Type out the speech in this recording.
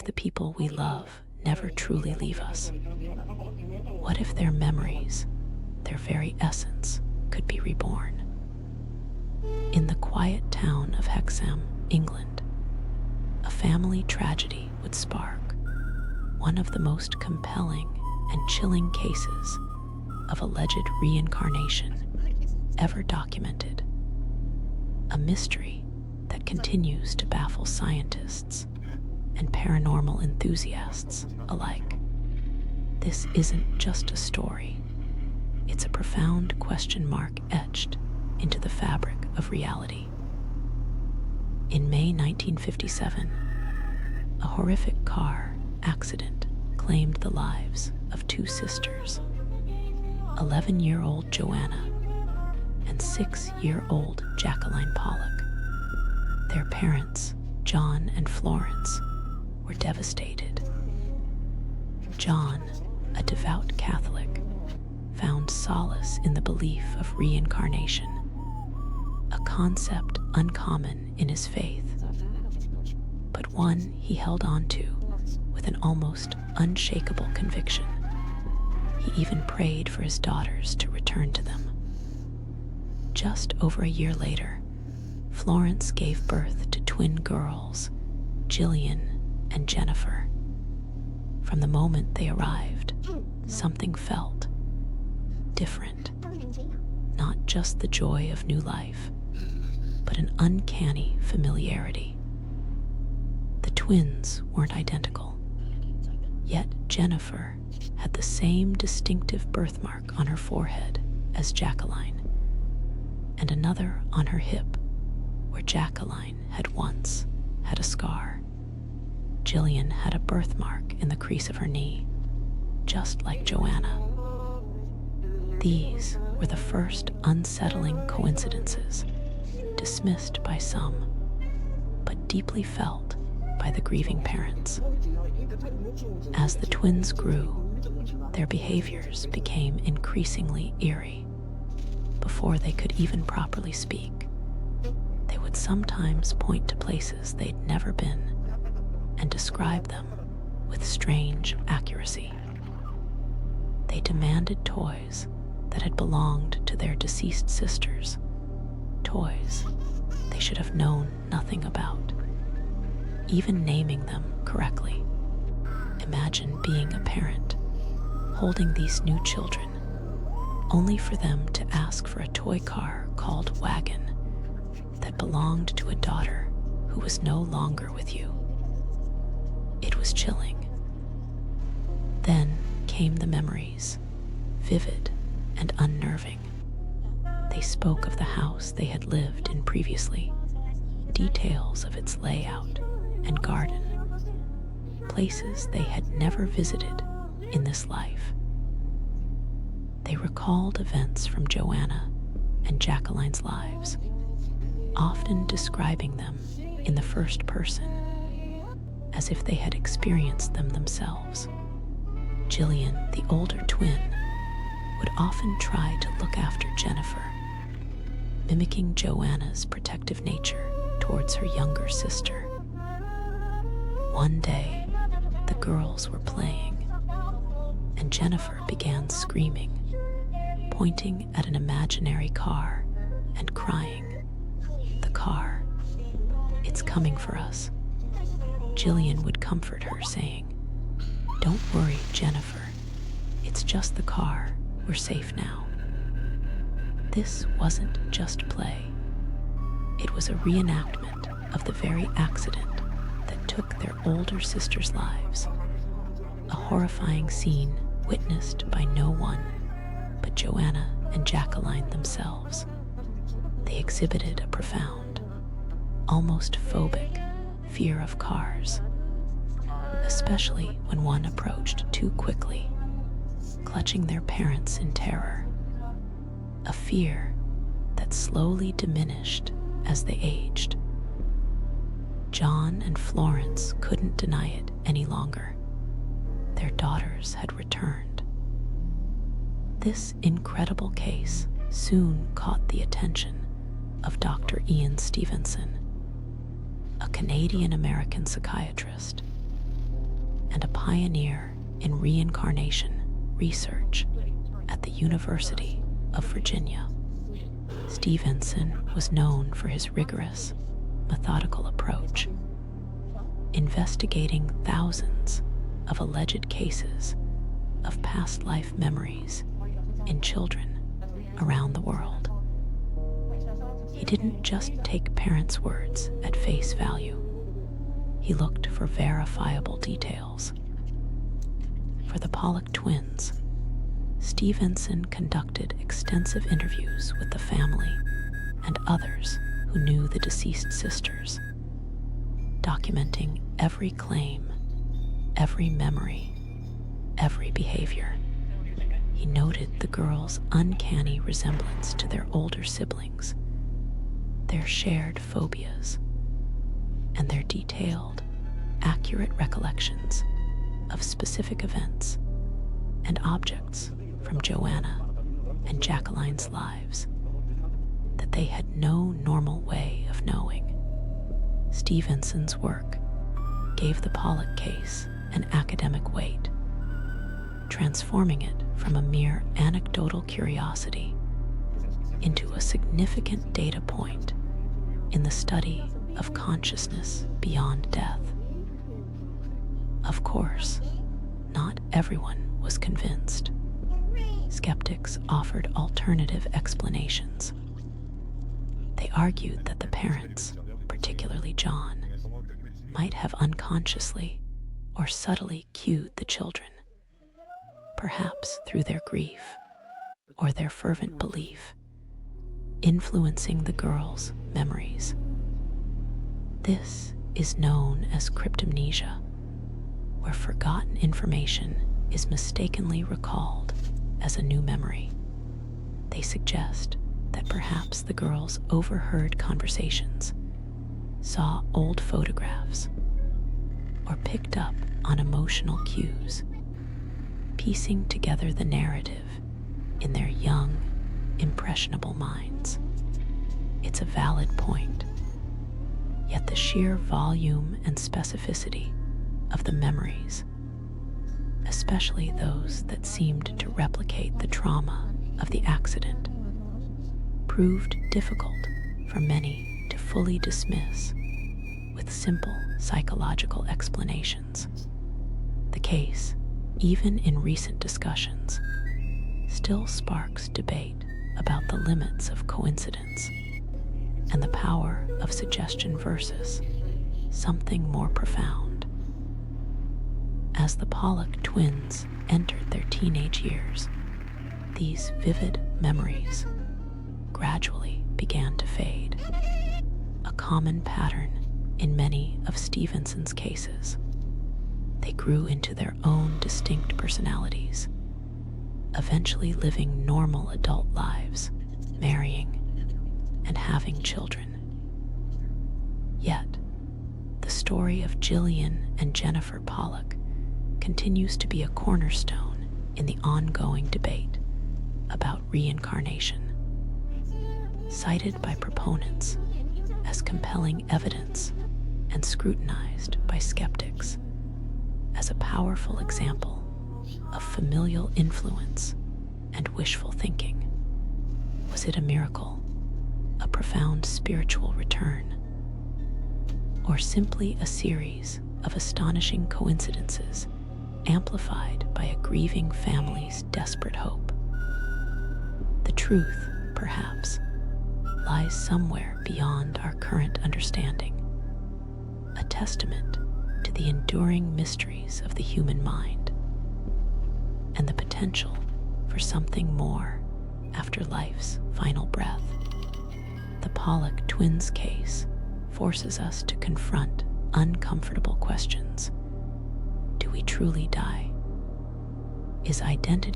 if the people we love never truly leave us? What if their memories, their very essence, could be reborn? In the quiet town of Hexham, England, a family tragedy would spark one of the most compelling and chilling cases of alleged reincarnation ever documented. A mystery that continues to baffle scientists and paranormal enthusiasts alike. This isn't just a story. It's a profound question mark etched into the fabric of reality. In May 1957, a horrific car accident claimed the lives of two sisters, 11-year-old Joanna and 6-year-old Jacqueline Pollock. Their parents, John and Florence, were devastated. John, a devout Catholic, found solace in the belief of reincarnation, a concept uncommon in his faith, but one he held on to with an almost unshakable conviction. He even prayed for his daughters to return to them. Just over a year later, Florence gave birth to twin girls, Jillian and Jennifer. From the moment they arrived, something felt different. Not just the joy of new life, but an uncanny familiarity. The twins weren't identical, yet Jennifer had the same distinctive birthmark on her forehead as Jacqueline, and another on her hip where Jacqueline had once had a scar. Jillian had a birthmark in the crease of her knee, just like Joanna. These were the first unsettling coincidences, dismissed by some, but deeply felt by the grieving parents. As the twins grew, their behaviors became increasingly eerie. Before they could even properly speak, they would sometimes point to places they'd never been and describe them with strange accuracy. They demanded toys that had belonged to their deceased sisters, toys they should have known nothing about, even naming them correctly. Imagine being a parent, holding these new children, only for them to ask for a toy car called Wagon that belonged to a daughter who was no longer with you. It was chilling. Then came the memories, vivid and unnerving. They spoke of the house they had lived in previously, details of its layout and garden, places they had never visited in this life. They recalled events from Joanna and Jacqueline's lives, often describing them in the first person, as if they had experienced them themselves. Jillian, the older twin, would often try to look after Jennifer, mimicking Joanna's protective nature towards her younger sister. One day, the girls were playing, and Jennifer began screaming, pointing at an imaginary car and crying, "The car, it's coming for us." Jillian would comfort her, saying, "Don't worry, Jennifer. It's just the car. We're safe now." This wasn't just play. It was a reenactment of the very accident that took their older sisters' lives. A horrifying scene witnessed by no one but Joanna and Jacqueline themselves. They exhibited a profound, almost phobic fear of cars, especially when one approached too quickly, clutching their parents in terror. A fear that slowly diminished as they aged. John and Florence couldn't deny it any longer. Their daughters had returned. This incredible case soon caught the attention of Dr. Ian Stevenson, a Canadian-American psychiatrist pioneer in reincarnation research at the University of Virginia. Stevenson was known for his rigorous, methodical approach, investigating thousands of alleged cases of past life memories in children around the world. He didn't just take parents' words at face value. He looked for verifiable details. For the Pollock twins, Stevenson conducted extensive interviews with the family and others who knew the deceased sisters, documenting every claim, every memory, every behavior. He noted the girls' uncanny resemblance to their older siblings, their shared phobias, and their detailed, accurate recollections of specific events and objects from Joanna and Jacqueline's lives that they had no normal way of knowing. Stevenson's work gave the Pollock case an academic weight, transforming it from a mere anecdotal curiosity into a significant data point in the study of consciousness beyond death. Of course, not everyone was convinced. Skeptics offered alternative explanations. They argued that the parents, particularly John, might have unconsciously or subtly cued the children, perhaps through their grief or their fervent belief, influencing the girls' memories. This is known as cryptomnesia, where forgotten information is mistakenly recalled as a new memory. They suggest that perhaps the girls overheard conversations, saw old photographs, or picked up on emotional cues, piecing together the narrative in their young, impressionable minds. It's a valid point, yet the sheer volume and specificity of the memories, especially those that seemed to replicate the trauma of the accident, proved difficult for many to fully dismiss with simple psychological explanations. The case, even in recent discussions, still sparks debate about the limits of coincidence and the power of suggestion versus something more profound. As the Pollock twins entered their teenage years, these vivid memories gradually began to fade, a common pattern in many of Stevenson's cases. They grew into their own distinct personalities, eventually living normal adult lives, marrying, and having children. Yet, the story of Gillian and Jennifer Pollock continues to be a cornerstone in the ongoing debate about reincarnation. Cited by proponents as compelling evidence and scrutinized by skeptics as a powerful example of familial influence and wishful thinking. Was it a miracle, a profound spiritual return, or simply a series of astonishing coincidences amplified by a grieving family's desperate hope? The truth, perhaps, lies somewhere beyond our current understanding, a testament to the enduring mysteries of the human mind and the potential for something more after life's final breath. The Pollock twins case forces us to confront uncomfortable questions. Do we truly die? Is identity